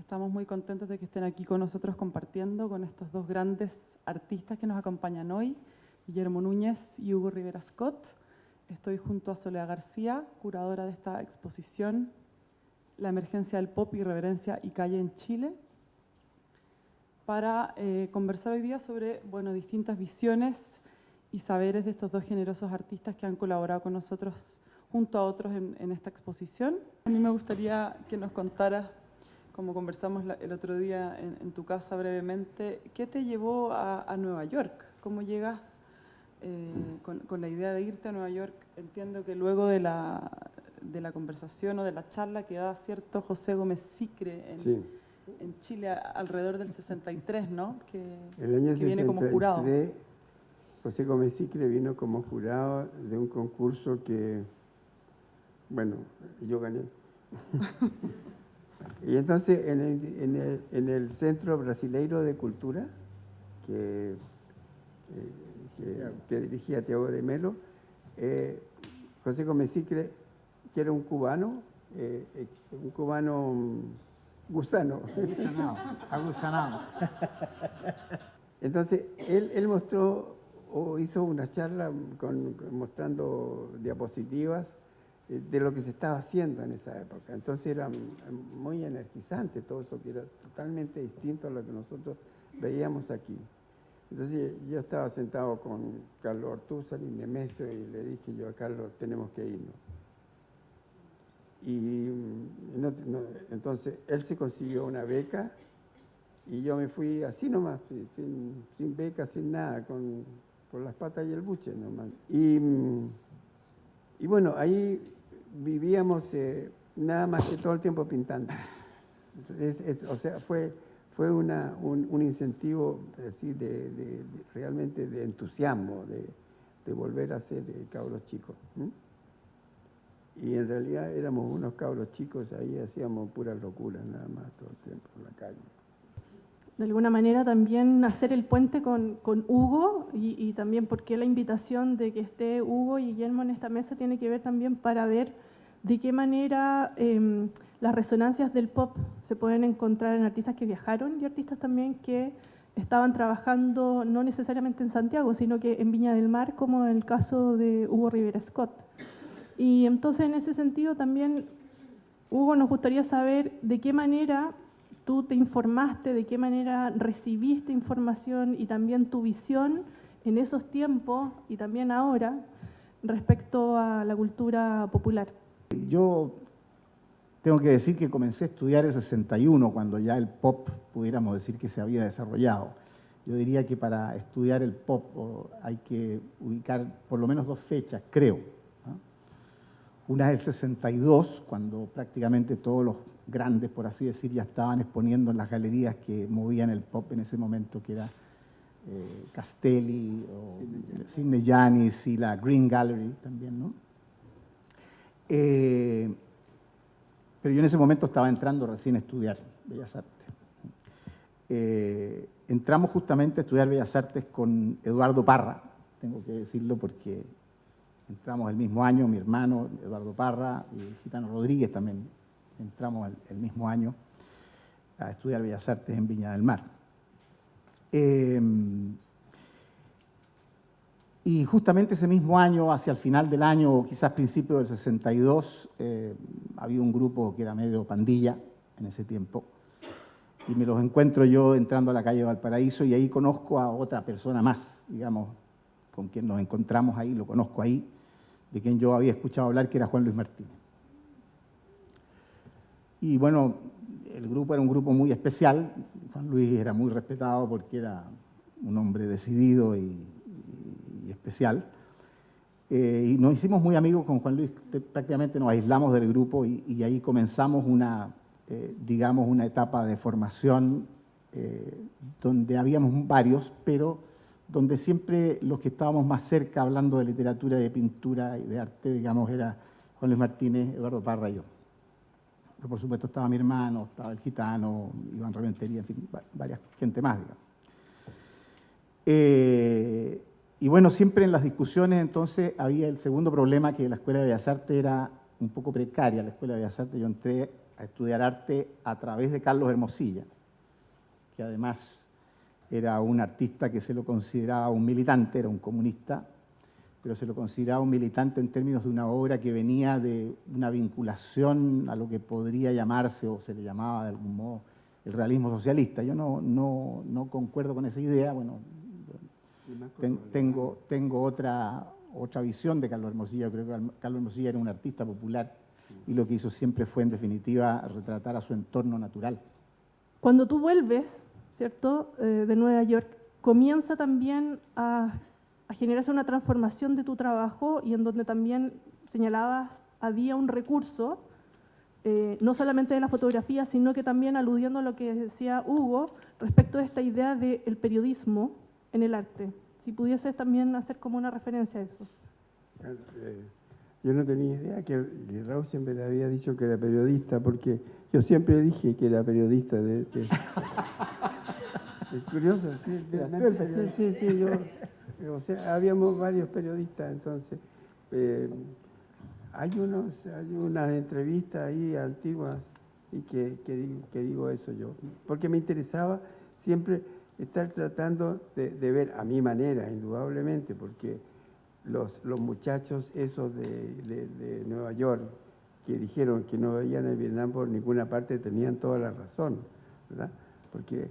Estamos muy contentos de que estén aquí con nosotros compartiendo con estos dos grandes artistas que nos acompañan hoy, Guillermo Núñez y Hugo Rivera Scott. Estoy junto a Soledad García, curadora de esta exposición, La emergencia del pop, irreverencia y calle en Chile, para conversar hoy día sobre distintas visiones y saberes de estos dos generosos artistas que han colaborado con nosotros junto a otros en esta exposición. A mí me gustaría que nos contaras, como conversamos el otro día en tu casa brevemente, ¿qué te llevó a Nueva York? ¿Cómo llegas con la idea de irte a Nueva York? Entiendo que luego de la conversación o de la charla que da cierto José Gómez Sicre en Chile alrededor del 63, ¿no? El año que viene como jurado. José Gómez Sicre vino como jurado de un concurso que, bueno, yo gané. Y entonces en el Centro Brasileiro de Cultura, que dirigía Thiago de Melo, José Gómez Sicre, que era un cubano gusano. Agusanado. Entonces, él mostró o hizo una charla mostrando diapositivas de lo que se estaba haciendo en esa época. Entonces era muy energizante todo eso, que era totalmente distinto a lo que nosotros veíamos aquí. Entonces yo estaba sentado con Carlos Ortúzar y Nemesio y le dije yo a Carlos, tenemos que irnos. Y entonces él se consiguió una beca y yo me fui así nomás, sin beca, sin nada, con las patas y el buche nomás. Y bueno, ahí vivíamos nada más que todo el tiempo pintando. O sea, fue un incentivo así realmente de entusiasmo, de volver a ser cabros chicos. Y en realidad éramos unos cabros chicos, ahí hacíamos puras locuras nada más todo el tiempo en la calle. De alguna manera también hacer el puente con Hugo y también porque la invitación de que esté Hugo y Guillermo en esta mesa tiene que ver también para ver de qué manera las resonancias del pop se pueden encontrar en artistas que viajaron y artistas también que estaban trabajando no necesariamente en Santiago, sino que en Viña del Mar, como en el caso de Hugo Rivera Scott. Y entonces en ese sentido también, Hugo, nos gustaría saber de qué manera tú te informaste, de qué manera recibiste información y también tu visión en esos tiempos y también ahora respecto a la cultura popular. Yo tengo que decir que comencé a estudiar el 61, cuando ya el pop, pudiéramos decir que se había desarrollado. Yo diría que para estudiar el pop hay que ubicar por lo menos dos fechas, creo. Una es el 62, cuando prácticamente todos los grandes, por así decir, ya estaban exponiendo en las galerías que movían el pop en ese momento, que era Castelli, o Sidney Yanis y la Green Gallery también, ¿no? Pero yo en ese momento estaba entrando recién a estudiar Bellas Artes. Entramos justamente a estudiar Bellas Artes con Eduardo Parra, tengo que decirlo porque entramos el mismo año, mi hermano Eduardo Parra y Gitano Rodríguez también entramos el mismo año a estudiar Bellas Artes en Viña del Mar. Y justamente ese mismo año, hacia el final del año, o quizás principio del 62, había un grupo que era medio pandilla en ese tiempo, y me los encuentro yo entrando a la calle Valparaíso, y ahí conozco a otra persona más, digamos, con quien nos encontramos ahí, lo conozco ahí, de quien yo había escuchado hablar, que era Juan Luis Martínez. Y bueno, el grupo era un grupo muy especial. Juan Luis era muy respetado porque era un hombre decidido y especial. Y nos hicimos muy amigos con Juan Luis, prácticamente nos aislamos del grupo y ahí comenzamos digamos, una etapa de formación donde habíamos varios, pero donde siempre los que estábamos más cerca hablando de literatura, de pintura y de arte, digamos, era Juan Luis Martínez, Eduardo Parra y yo. Pero por supuesto estaba mi hermano, estaba el Gitano, Iván Rementería, en fin, varias gente más, digamos. Y bueno, siempre en las discusiones entonces había el segundo problema, que la Escuela de Bellas Artes era un poco precaria. La Escuela de Bellas Artes, yo entré a estudiar arte a través de Carlos Hermosilla, que además era un artista que se lo consideraba un militante, era un comunista, pero se lo consideraba un militante en términos de una obra que venía de una vinculación a lo que podría llamarse, o se le llamaba de algún modo, el realismo socialista. Yo no concuerdo con esa idea. Bueno, tengo otra visión de Carlos Hermosilla. Creo que Carlos Hermosilla era un artista popular y lo que hizo siempre fue, en definitiva, retratar a su entorno natural. Cuando tú vuelves, ¿cierto?, de Nueva York, comienza también a generarse una transformación de tu trabajo y en donde también señalabas había un recurso, no solamente de la fotografía, sino que también aludiendo a lo que decía Hugo respecto a esta idea del periodismo en el arte. Si pudieses también hacer como una referencia a eso. Yo no tenía idea que Rauschenberg había dicho que era periodista, porque yo siempre dije que era periodista. Es curioso, sí, sí, o sea, habíamos varios periodistas, entonces. Hay unas entrevistas ahí antiguas y que digo eso yo, porque me interesaba siempre estar tratando de ver a mi manera, indudablemente, porque los muchachos esos de Nueva York que dijeron que no veían el Vietnam por ninguna parte tenían toda la razón, ¿verdad? Porque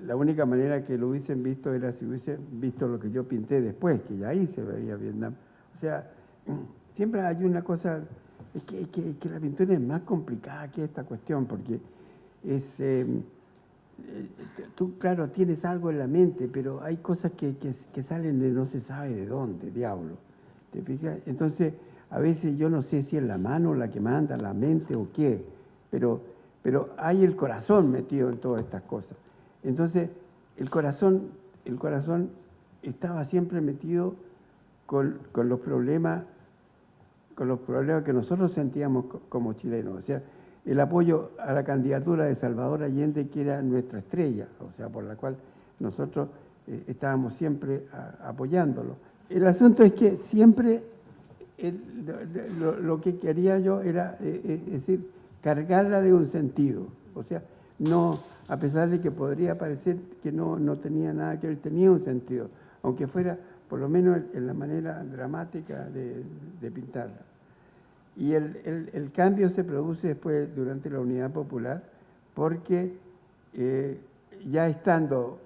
la única manera que lo hubiesen visto era si hubiesen visto lo que yo pinté después, que ya ahí se veía Vietnam. O sea, siempre hay una cosa, que la pintura es más complicada que esta cuestión, porque es, tú, claro, tienes algo en la mente, pero hay cosas que salen de no se sabe de dónde, diablo. ¿Te fijas? Entonces, a veces yo no sé si es la mano la que manda, la mente o qué, pero hay el corazón metido en todas estas cosas. Entonces, el corazón estaba siempre metido con los problemas que nosotros sentíamos como chilenos. O sea, el apoyo a la candidatura de Salvador Allende, que era nuestra estrella, o sea, por la cual nosotros estábamos siempre apoyándolo. El asunto es que siempre lo que quería yo era, es decir, cargarla de un sentido. O sea, no, a pesar de que podría parecer que no tenía nada que ver, tenía un sentido, aunque fuera por lo menos en la manera dramática de pintarla. Y el cambio se produce después, durante la Unidad Popular, porque ya estando,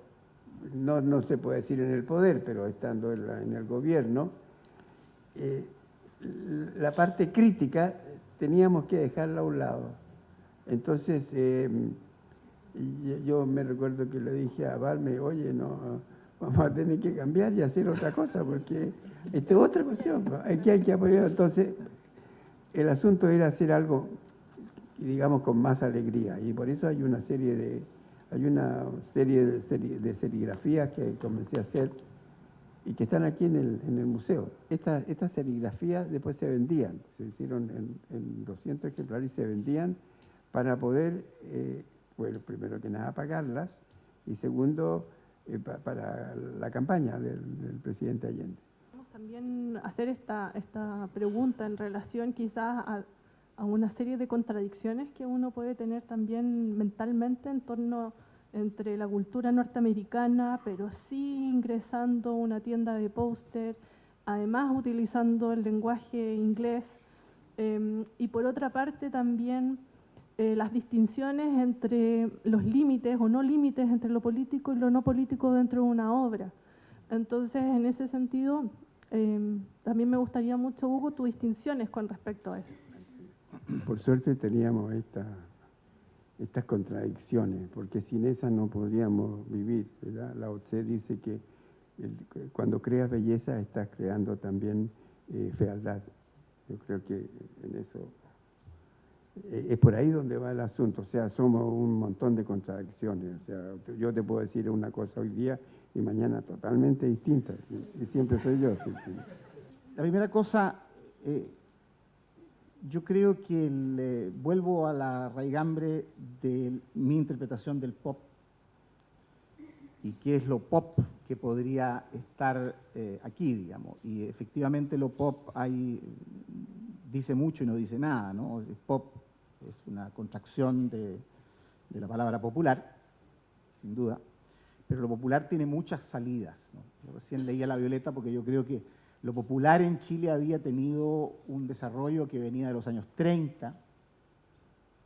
no se puede decir en el poder, pero estando en el gobierno, la parte crítica teníamos que dejarla a un lado. Entonces, yo me recuerdo que le dije a Balme, oye, no, vamos a tener que cambiar y hacer otra cosa, porque esta es otra cuestión, aquí hay que apoyar. Entonces, el asunto era hacer algo, digamos, con más alegría, y por eso hay una serie de serigrafías que comencé a hacer y que están aquí en el museo. Estas serigrafías después se vendían, se hicieron en 200 ejemplares y se vendían para poder, bueno, primero que nada pagarlas, y segundo, para la campaña del presidente Allende. También hacer esta pregunta en relación quizás a una serie de contradicciones que uno puede tener también mentalmente en torno entre la cultura norteamericana, pero sí ingresando a una tienda de póster, además utilizando el lenguaje inglés, y por otra parte también las distinciones entre los límites o no límites entre lo político y lo no político dentro de una obra. Entonces, en ese sentido, también me gustaría mucho, Hugo, tus distinciones con respecto a eso. Por suerte teníamos estas contradicciones, porque sin esas no podríamos vivir, ¿verdad? Lao Tse dice que cuando creas belleza estás creando también fealdad. Yo creo que en eso es por ahí donde va el asunto. O sea, somos un montón de contradicciones. O sea, yo te puedo decir una cosa hoy día y mañana totalmente distinta, y siempre soy yo. Sí. La primera cosa, yo creo que vuelvo a la raigambre de mi interpretación del pop y qué es lo pop que podría estar aquí, digamos. Y efectivamente lo pop dice mucho y no dice nada, ¿no? Pop es una contracción de la palabra popular, sin duda, pero lo popular tiene muchas salidas, ¿no? Yo recién leía La Violeta porque yo creo que lo popular en Chile había tenido un desarrollo que venía de los años 30,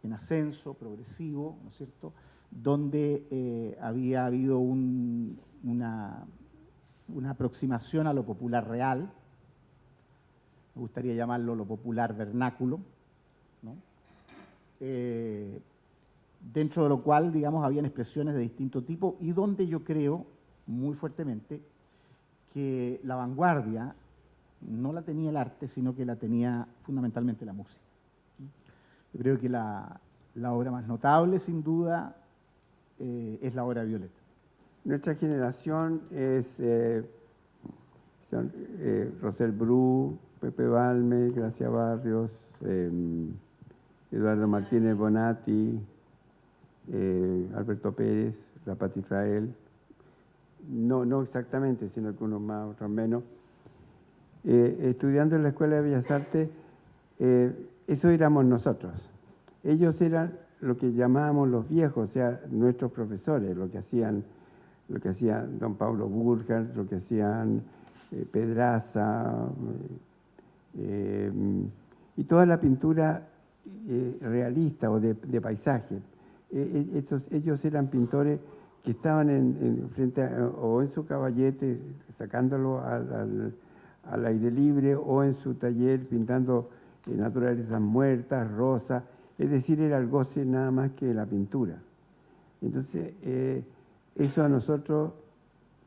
en ascenso, progresivo, ¿no es cierto?, donde había habido una aproximación a lo popular real, me gustaría llamarlo lo popular vernáculo, ¿no? Dentro de lo cual, digamos, habían expresiones de distinto tipo y donde yo creo muy fuertemente que la vanguardia no la tenía el arte, sino que la tenía fundamentalmente la música. Yo creo que la obra más notable, sin duda, es la obra de Violeta. Nuestra generación es Rosel Bru, Pepe Balme, Gracia Barrios, Eduardo Martínez Bonatti, Alberto Pérez, la Pati Frael, no exactamente, sino que unos más, otros menos. Estudiando en la Escuela de Bellas Artes, eso éramos nosotros. Ellos eran lo que llamábamos los viejos, o sea, nuestros profesores, lo que hacían don Pablo Burkhardt, lo que hacían Pedraza, y toda la pintura realista o de paisaje. Ellos eran pintores que estaban frente o en su caballete sacándolo al aire libre o en su taller pintando naturalezas muertas, rosas, es decir, era el goce nada más que la pintura. Entonces, eso a nosotros,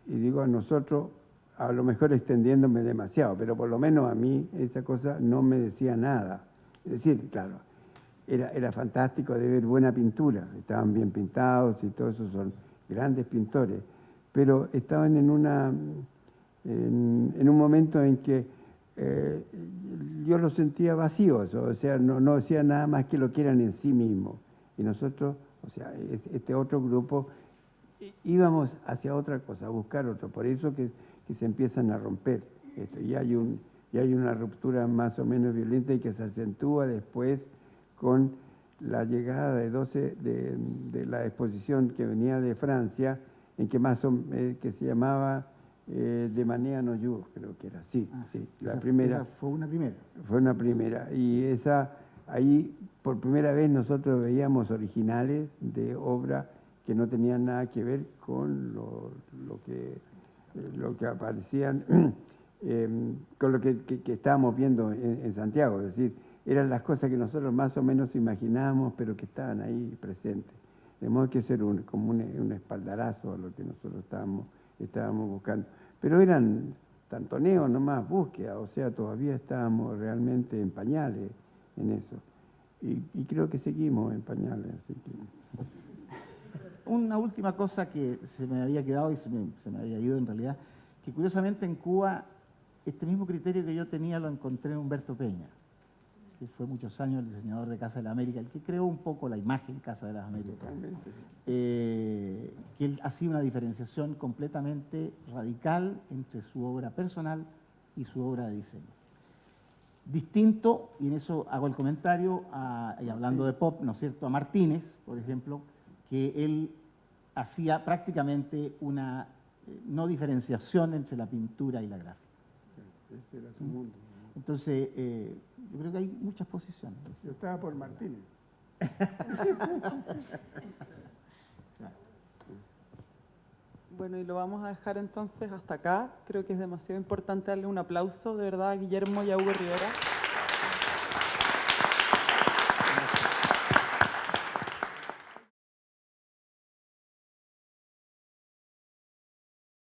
y digo a nosotros, a lo mejor extendiéndome demasiado, pero por lo menos a mí esa cosa no me decía nada. Es decir, claro, era fantástico de ver buena pintura, estaban bien pintados y todos esos son grandes pintores, pero estaban en un momento en que yo los sentía vacíos, o sea, no hacía nada más que lo que eran en sí mismos. Y nosotros, o sea, este otro grupo, íbamos hacia otra cosa, a buscar otro, por eso que se empiezan a romper esto. Y hay una ruptura más o menos violenta y que se acentúa después con la llegada de la exposición que venía de Francia, en que se llamaba de Manea no Jour, creo que era, sí, la primera. Esa fue una primera. Fue una primera, y ahí por primera vez nosotros veíamos originales de obra que no tenían nada que ver con lo que aparecían, con lo que estábamos viendo en Santiago, es decir, eran las cosas que nosotros más o menos imaginábamos, pero que estaban ahí presentes. De modo que eso era como un espaldarazo a lo que nosotros estábamos buscando. Pero eran tantoneos, nomás búsqueda, o sea, todavía estábamos realmente en pañales en eso. Y creo que seguimos en pañales, así que... Una última cosa que se me había quedado y se me había ido en realidad, que curiosamente en Cuba este mismo criterio que yo tenía lo encontré en Humberto Peña, que fue muchos años el diseñador de Casa de la América, el que creó un poco la imagen Casa de las Américas, que él hacía una diferenciación completamente radical entre su obra personal y su obra de diseño. Distinto, y en eso hago el comentario, y hablando de pop, ¿no es cierto?, a Martínez, por ejemplo, que él hacía prácticamente una no diferenciación entre la pintura y la gráfica. Ese era su mundo. Entonces, yo creo que hay muchas posiciones. Yo estaba por Martínez. Bueno, y lo vamos a dejar entonces hasta acá. Creo que es demasiado importante darle un aplauso de verdad a Guillermo y a Hugo Rivera.